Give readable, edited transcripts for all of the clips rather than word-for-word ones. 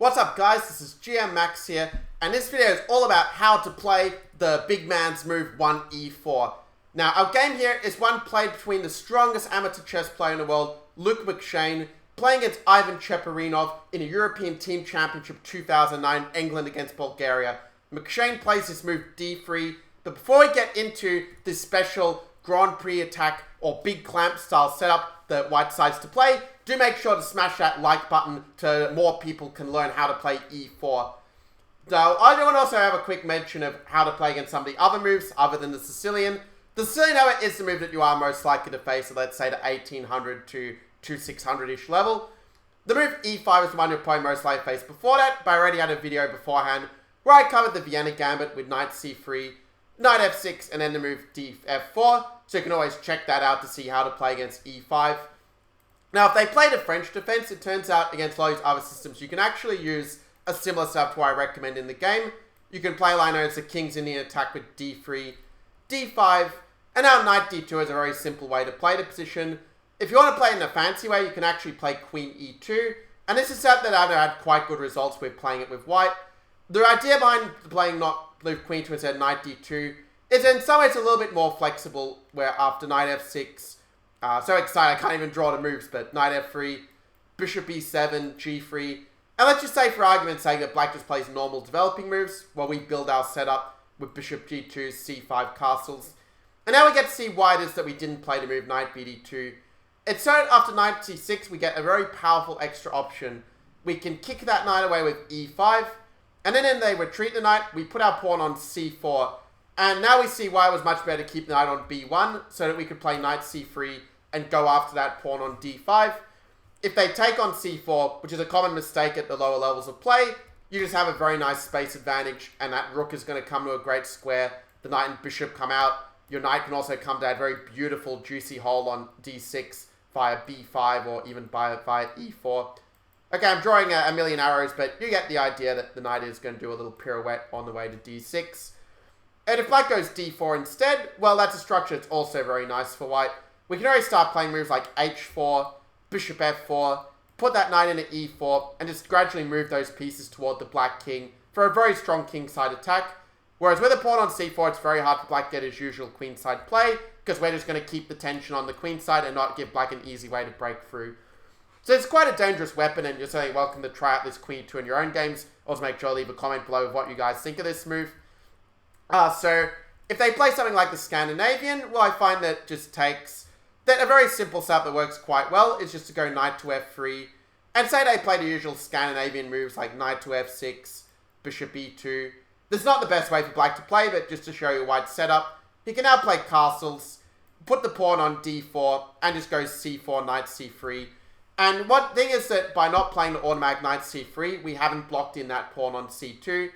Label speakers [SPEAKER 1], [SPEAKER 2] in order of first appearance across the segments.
[SPEAKER 1] What's up guys, this is GM Max here, and this video is all about how to play the big man's move 1e4. Now our game here is one played between the strongest amateur chess player in the world, Luke McShane, playing against Ivan Cheparinov in a European Team Championship 2009, England against Bulgaria. McShane plays this move d3, but before we get into this special Grand Prix attack or big clamp style setup that white decides to play, do make sure to smash that like button so more people can learn how to play e4. Now, I do want to also have a quick mention of how to play against some of the other moves other than the Sicilian. The Sicilian, however, is the move that you are most likely to face at, let's say, the 1800 to 2600-ish level. The move e5 is the one you'll probably most likely face before that, but I already had a video beforehand where I covered the Vienna Gambit with knight c3, knight f6, and then the move f4, so you can always check that out to see how to play against e5. Now, if they played a French defense, it turns out against a lot of these other systems, you can actually use a similar setup to what I recommend in the game. You can play line as a King's Indian attack with d3, d5, and now knight d2 is a very simple way to play the position. If you want to play it in a fancy way, you can actually play queen e2, and this is a setup that I've had quite good results with playing it with white. The idea behind playing not move queen e2 instead of knight d2 is in some ways a little bit more flexible, where after knight f6, so excited I can't even draw the moves, but knight f3, bishop e7, g3, and let's just say for argument's sake that black just plays normal developing moves while we build our setup with bishop g2, c5 castles. And now we get to see why it is that we didn't play the move knight bd2. It's so that after knight c6 we get a very powerful extra option. We can kick that knight away with e5, and then they retreat the knight, we put our pawn on c4, and now we see why it was much better to keep the knight on b1 so that we could play knight c3 and go after that pawn on d5. If they take on c4, which is a common mistake at the lower levels of play, you just have a very nice space advantage, and that rook is going to come to a great square. The knight and bishop come out. Your knight can also come to that very beautiful, juicy hole on d6 via b5 or even via e4. Okay, I'm drawing a million arrows, but you get the idea that the knight is going to do a little pirouette on the way to d6. And if black goes d4 instead, well, that's a structure that's also very nice for white. We can already start playing moves like h4, bishop f4, put that knight into e4, and just gradually move those pieces toward the black king for a very strong kingside attack. Whereas with a pawn on c4, it's very hard for black to get his usual queenside play, because we're just going to keep the tension on the queenside and not give black an easy way to break through. So it's quite a dangerous weapon, and you're certainly welcome to try out this queen e2 in your own games. Also make sure to leave a comment below of what you guys think of this move. So if they play something like the Scandinavian, well, I find that just takes... that a very simple setup that works quite well is just to go knight to f3, and say they play the usual Scandinavian moves like knight to f6, bishop e2. This is not the best way for black to play, but just to show you white's setup, he can now play castles, put the pawn on d4, and just go c4, knight c3. And one thing is that by not playing the automatic knight c3, we haven't blocked in that pawn on c2.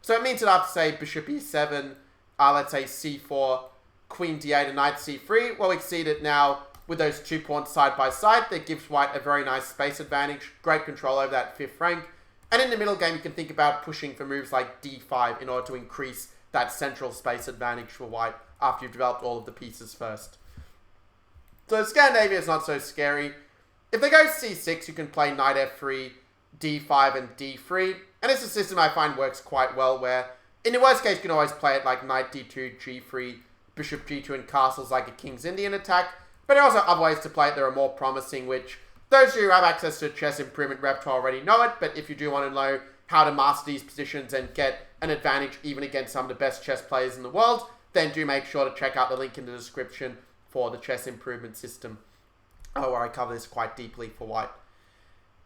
[SPEAKER 1] So it means that after, say, bishop e7, let's say c4, queen d8, and knight c3, well, we see that now with those two pawns side by side, that gives white a very nice space advantage, great control over that fifth rank. And in the middle game, you can think about pushing for moves like d5 in order to increase that central space advantage for white after you've developed all of the pieces first. So Scandinavia is not so scary. If they go c6, you can play knight f3, d5, and d3. And it's a system I find works quite well, where in the worst case, you can always play it like knight d2, g3, bishop g2, and castles like a King's Indian attack. But there are also other ways to play it that are more promising, which those who have access to chess improvement repertoire already know it. But if you do want to know how to master these positions and get an advantage even against some of the best chess players in the world, then do make sure to check out the link in the description for the chess improvement system, where I cover this quite deeply for white.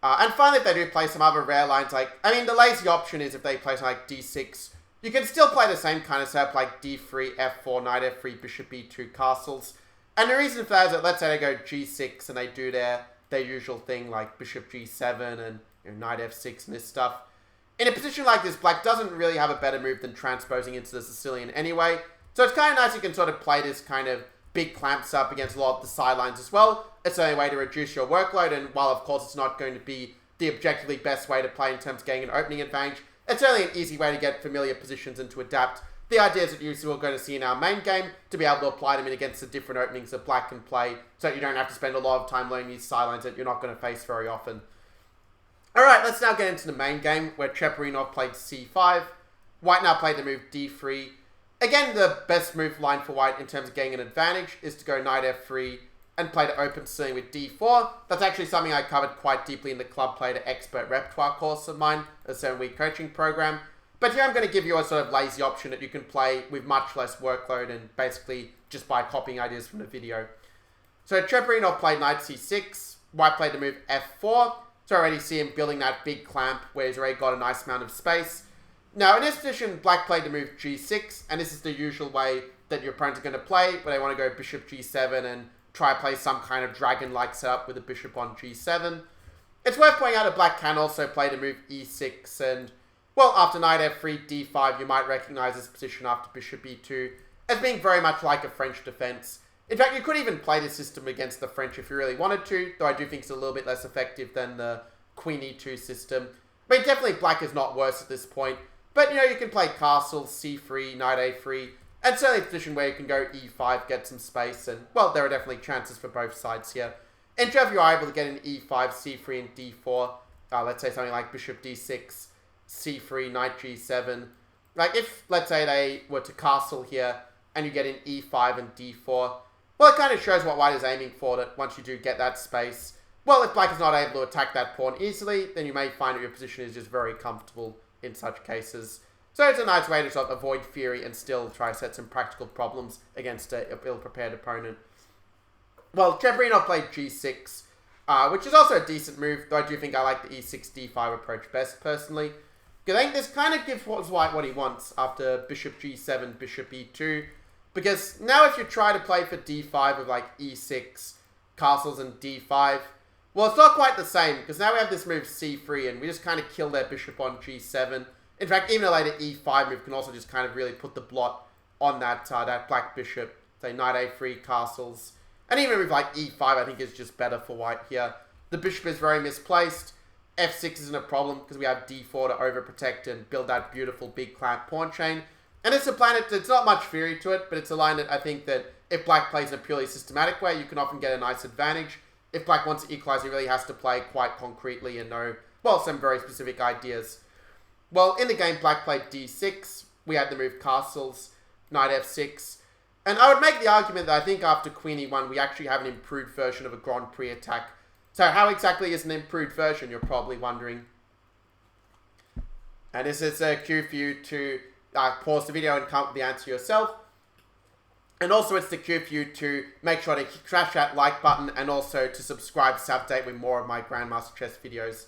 [SPEAKER 1] And finally, if they do play some other rare lines, the lazy option is if they play something like d6, you can still play the same kind of setup like d3, f4, knight f3, bishop e2, castles. And the reason for that is that let's say they go g6 and they do their usual thing like bishop g7 and knight f6 and this stuff. In a position like this, black doesn't really have a better move than transposing into the Sicilian anyway. So it's kind of nice you can sort of play this kind of big clamps up against a lot of the sidelines as well. It's the only way to reduce your workload, and while of course it's not going to be the objectively best way to play in terms of getting an opening advantage, it's certainly an easy way to get familiar positions and to adapt the ideas that we're going to see in our main game to be able to apply them in against the different openings that black can play, so that you don't have to spend a lot of time learning these sidelines that you're not going to face very often. Alright, let's now get into the main game where Cheparinov played c5. White now played the move d3. Again, the best move line for white in terms of getting an advantage is to go knight f3 and play the open ceiling with d4. That's actually something I covered quite deeply in the Club Play to Expert repertoire course of mine, a 7-week coaching program. But here I'm going to give you a sort of lazy option that you can play with much less workload and basically just by copying ideas from the video. So Cheparinov played knight c6, white played the move f4. So I already see him building that big clamp where he's already got a nice amount of space. Now in this position, black played the move g6, and this is the usual way that your opponents are going to play, where they want to go bishop g7 and try to play some kind of dragon-like setup with a bishop on g7. It's worth pointing out that black can also play the move e6, and, well, after knight f3, d5, you might recognize this position after bishop e2 as being very much like a French defense. In fact, you could even play this system against the French if you really wanted to, though I do think it's a little bit less effective than the queen e2 system. I mean, definitely black is not worse at this point, but, you know, you can play castle, c3, knight a3, and certainly a position where you can go e5, get some space, and, well, there are definitely chances for both sides here. And if you are able to get an e5, c3, and d4, let's say something like bishop d6, c3, knight g7, like if, let's say they were to castle here, and you get an e5 and d4, well, it kind of shows what white is aiming for, that once you do get that space, well, if black is not able to attack that pawn easily, then you may find that your position is just very comfortable in such cases. So it's a nice way to sort of avoid fury and still try to set some practical problems against an ill-prepared opponent. Well, Cheparinov played g6, which is also a decent move, though I do think I like the e6, d5 approach best, personally. Because I think this kind of gives white what he wants after bishop g7, bishop e2. Because now if you try to play for d5 with like e6, castles, and d5, well, it's not quite the same, because now we have this move c3, and we just kind of kill their bishop on g7. In fact, even a later e5 move can also just kind of really put the blot on that that black bishop. Say knight a3, castles. And even with like e5, I think is just better for white here. The bishop is very misplaced. f6 isn't a problem, because we have d4 to overprotect and build that beautiful big clamp pawn chain. And it's a plan that's not much fury to it, but it's a line that I think that if black plays in a purely systematic way, you can often get a nice advantage. If black wants to equalize, he really has to play quite concretely and know, well, some very specific ideas. Well, in the game, black played d6. We had the move castles, knight f6. And I would make the argument that I think after queen e1, we actually have an improved version of a Grand Prix attack. So how exactly is an improved version, you're probably wondering. And this is a cue for you to pause the video and come up with the answer yourself. And also it's the cue for you to make sure to crash that like button and also to subscribe to update with more of my Grandmaster Chess videos.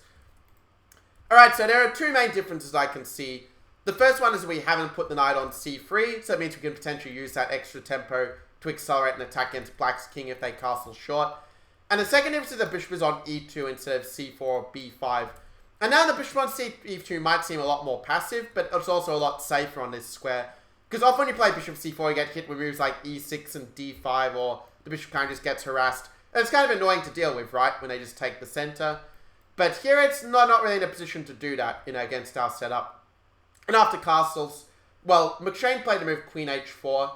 [SPEAKER 1] Alright, so there are two main differences I can see. The first one is we haven't put the knight on c3, so it means we can potentially use that extra tempo to accelerate an attack against black's king if they castle short. And the second difference is the bishop is on e2 instead of c4 or b5. And now the bishop on c2 might seem a lot more passive, but it's also a lot safer on this square. Because often when you play bishop c4, you get hit with moves like e6 and d5, or the bishop kind of just gets harassed. And it's kind of annoying to deal with, right, when they just take the center. But here it's not really in a position to do that, you know, against our setup. And after castles, well, McShane played the move queen h4.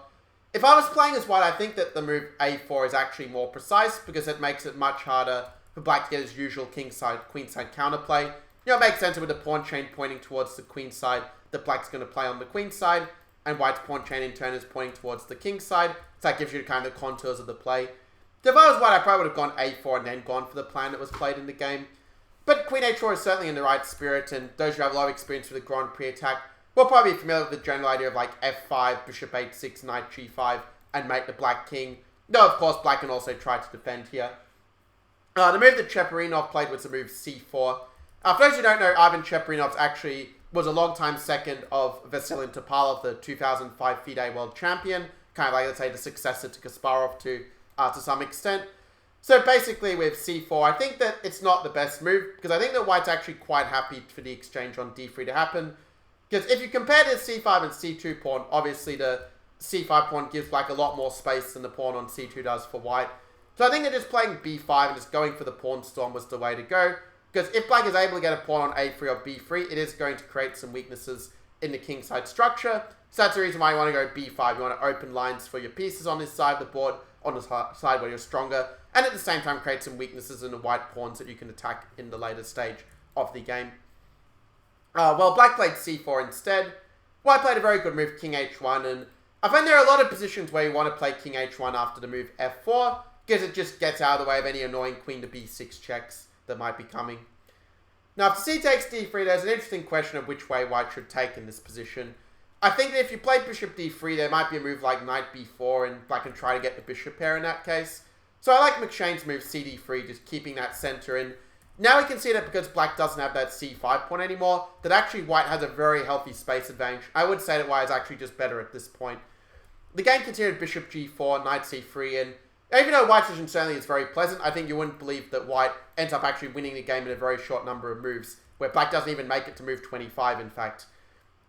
[SPEAKER 1] If I was playing as white, I think that the move a4 is actually more precise, because it makes it much harder for black to get his usual kingside, queenside counterplay. You know, it makes sense with the pawn chain pointing towards the queen side that black's going to play on the queen side, and white's pawn chain in turn is pointing towards the king side, so that gives you kind of the contours of the play. So if I was white, I probably would have gone a4 and then gone for the plan that was played in the game. But queen h4 is certainly in the right spirit, and those who have a lot of experience with the Grand Prix attack will probably be familiar with the general idea of like f5, bishop h6, knight g5, and mate the black king. Though, of course, black can also try to defend here. The move that Cheparinov played was the move c4. For those who don't know, Ivan Cheparinov actually was a long-time second of Veselin Topalov, the 2005 FIDE world champion. Kind of like, let's say, the successor to Kasparov to some extent. So basically with c4, I think that it's not the best move, because I think that white's actually quite happy for the exchange on d3 to happen. Because if you compare the c5 and c2 pawn, obviously the c5 pawn gives black a lot more space than the pawn on c2 does for white. So I think that just playing b5 and just going for the pawn storm was the way to go. Because if black is able to get a pawn on a3 or b3, it is going to create some weaknesses in the kingside structure. So that's the reason why you want to go b5. You want to open lines for your pieces on this side of the board, on the side where you're stronger, and at the same time create some weaknesses in the white pawns that you can attack in the later stage of the game. Well, black played c4 instead. White played a very good move, king h1, and I find there are a lot of positions where you want to play king h1 after the move f4, because it just gets out of the way of any annoying queen to b6 checks that might be coming. Now, after c takes d3, there's an interesting question of which way white should take in this position. I think that if you play bishop d3, there might be a move like knight b4, and black can try to get the bishop pair in that case. So I like McShane's move cd3, just keeping that center in. Now we can see that because black doesn't have that c5 pawn anymore, that actually white has a very healthy space advantage. I would say that white is actually just better at this point. The game continued bishop g4, knight c3, and even though white's position certainly is very pleasant, I think you wouldn't believe that white ends up actually winning the game in a very short number of moves, where black doesn't even make it to move 25, in fact.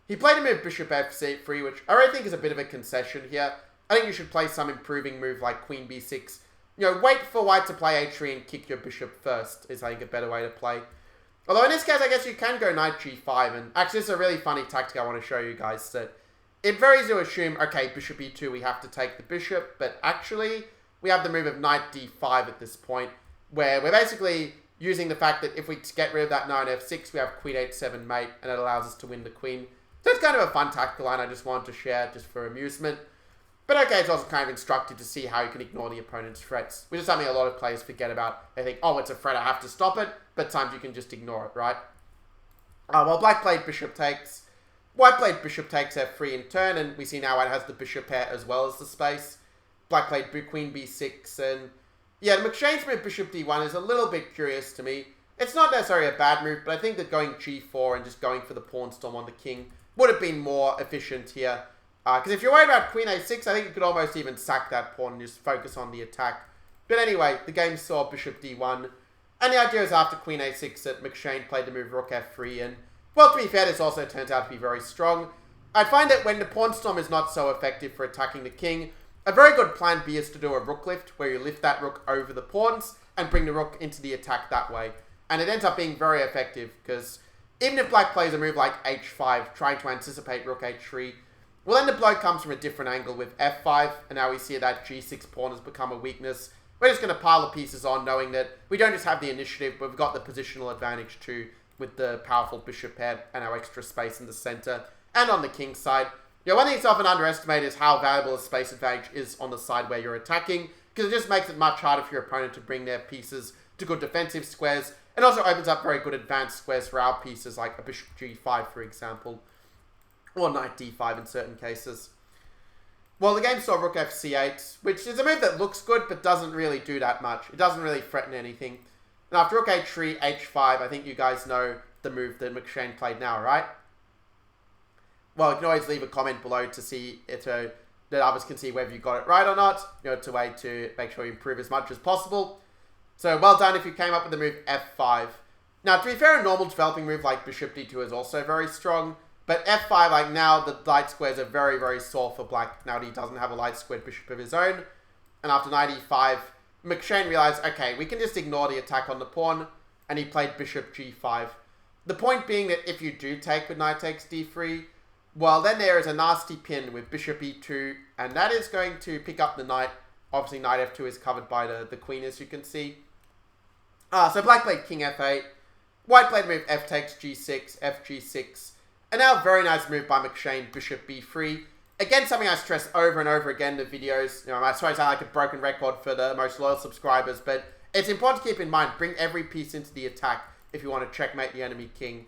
[SPEAKER 1] He played a move bishop f3, which I really think is a bit of a concession here. I think you should play some improving move like queen b6. You know, wait for white to play h3 and kick your bishop first is, I think, a better way to play. Although in this case, I guess you can go knight g5, and actually this is a really funny tactic I want to show you guys, that it's very easy to assume, okay, bishop e2, we have to take the bishop, but actually we have the move of knight d5 at this point, where we're basically using the fact that if we get rid of that knight f6, we have queen h7 mate, and it allows us to win the queen. So it's kind of a fun tactical line I just wanted to share, just for amusement. But okay, it's also kind of instructive to see how you can ignore the opponent's threats, which is something a lot of players forget about. They think, oh, it's a threat, I have to stop it, but sometimes you can just ignore it, right? Well, black played bishop takes. White played bishop takes f3 in turn, and we see now white has the bishop pair as well as the space. Black played queen b6, and yeah, McShane's move bishop d1 is a little bit curious to me. It's not necessarily a bad move, but I think that going g4 and just going for the pawn storm on the king would have been more efficient here. Because if you're worried about queen a6, I think you could almost even sack that pawn and just focus on the attack. But anyway, the game saw bishop d1. And the idea is after queen a6 that McShane played the move rook f3. And, well, to be fair, this also turns out to be very strong. I find that when the pawn storm is not so effective for attacking the king, a very good plan B is to do a rook lift, where you lift that rook over the pawns and bring the rook into the attack that way. And it ends up being very effective, because even if black plays a move like h5, trying to anticipate rook h3, well, then the blow comes from a different angle with f5, and now we see that g6 pawn has become a weakness. We're just going to pile the pieces on, knowing that we don't just have the initiative, but we've got the positional advantage too, with the powerful bishop pair and our extra space in the center. And on the king's side, one thing that's often underestimated is how valuable a space advantage is on the side where you're attacking, because it just makes it much harder for your opponent to bring their pieces to good defensive squares, and also opens up very good advanced squares for our pieces, like a bishop g5, for example. Or knight d5 in certain cases. Well, the game saw rook fc8, which is a move that looks good, but doesn't really do that much. It doesn't really threaten anything. And after rook h3, h5, I think you guys know the move that McShane played now, right? Well, you can always leave a comment below to see it, that others can see whether you got it right or not. It's a way to make sure you improve as much as possible. So, well done if you came up with the move f5. Now, to be fair, a normal developing move like bishop d2 is also very strong. But f5, like now, the light squares are very, very sore for black, now that he doesn't have a light squared bishop of his own. And after knight e5, McShane realized, okay, we can just ignore the attack on the pawn, and he played bishop g5. The point being that if you do take with knight takes d3, well, then there is a nasty pin with bishop e2, and that is going to pick up the knight. Obviously, knight f2 is covered by the queen, as you can see. So black played king f8. White played move f takes g6, f g6. And now a very nice move by McShane, bishop b3. Again, something I stress over and over again in the videos. I swear I sound like a broken record for the most loyal subscribers, but it's important to keep in mind, bring every piece into the attack if you want to checkmate the enemy king.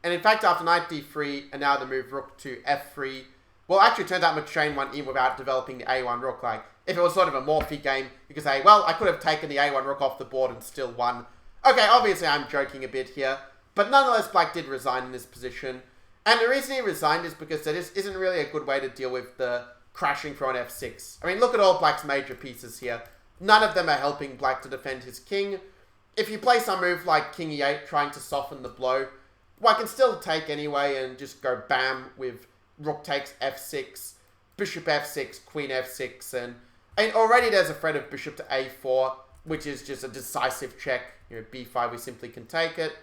[SPEAKER 1] And in fact, after knight d3, and now the move rook to f3, well, actually, it turns out McShane won even without developing the a1 rook. Like, if it was sort of a Morphy game, you could say, well, I could have taken the a1 rook off the board and still won. Okay, obviously I'm joking a bit here, but nonetheless, black did resign in this position. And the reason he resigned is because there just isn't really a good way to deal with the crashing through on f6. I mean, look at all black's major pieces here. None of them are helping black to defend his king. If you play some move like king e8 trying to soften the blow, well, I can still take anyway and just go bam with rook takes f6, bishop f6, queen f6, and already there's a threat of bishop to a4, which is just a decisive check. b5, we simply can take it.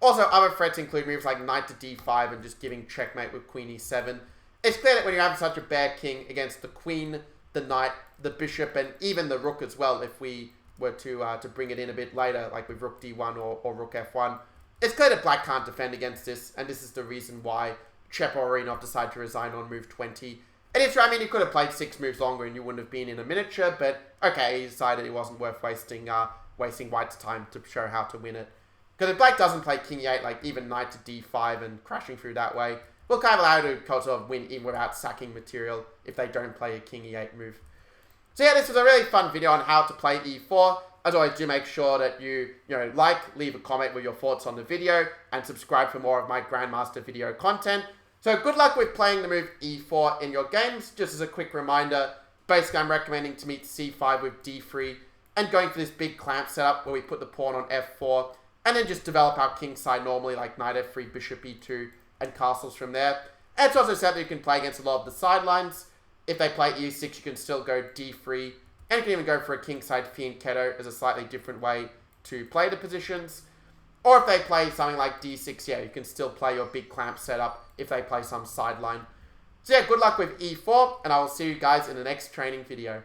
[SPEAKER 1] Also, other threats include moves like knight to d5 and just giving checkmate with queen e7. It's clear that when you have such a bare king against the queen, the knight, the bishop, and even the rook as well, if we were to bring it in a bit later, like with rook d1 or rook f1, it's clear that black can't defend against this, and this is the reason why Cheparinov decided to resign on move 20. And it's true, I mean, he could have played 6 moves longer and you wouldn't have been in a miniature, but okay, he decided it wasn't worth wasting white's time to show how to win it. Because if black doesn't play king e8, like even knight to d5 and crashing through that way, will kind of allow you to sort of win in without sacking material if they don't play a king e8 move. So yeah, this was a really fun video on how to play e4. As always, do make sure that you leave a comment with your thoughts on the video, and subscribe for more of my Grandmaster video content. So good luck with playing the move e4 in your games. Just as a quick reminder, basically I'm recommending to meet c5 with d3, and going for this big clamp setup where we put the pawn on f4, and then just develop our king side normally, like knight f3, bishop e2, and castles from there. And it's also set that you can play against a lot of the sidelines. If they play e6, you can still go d3, and you can even go for a kingside fianchetto as a slightly different way to play the positions. Or if they play something like d6, yeah, you can still play your big clamp setup if they play some sideline. So yeah, good luck with e4, and I will see you guys in the next training video.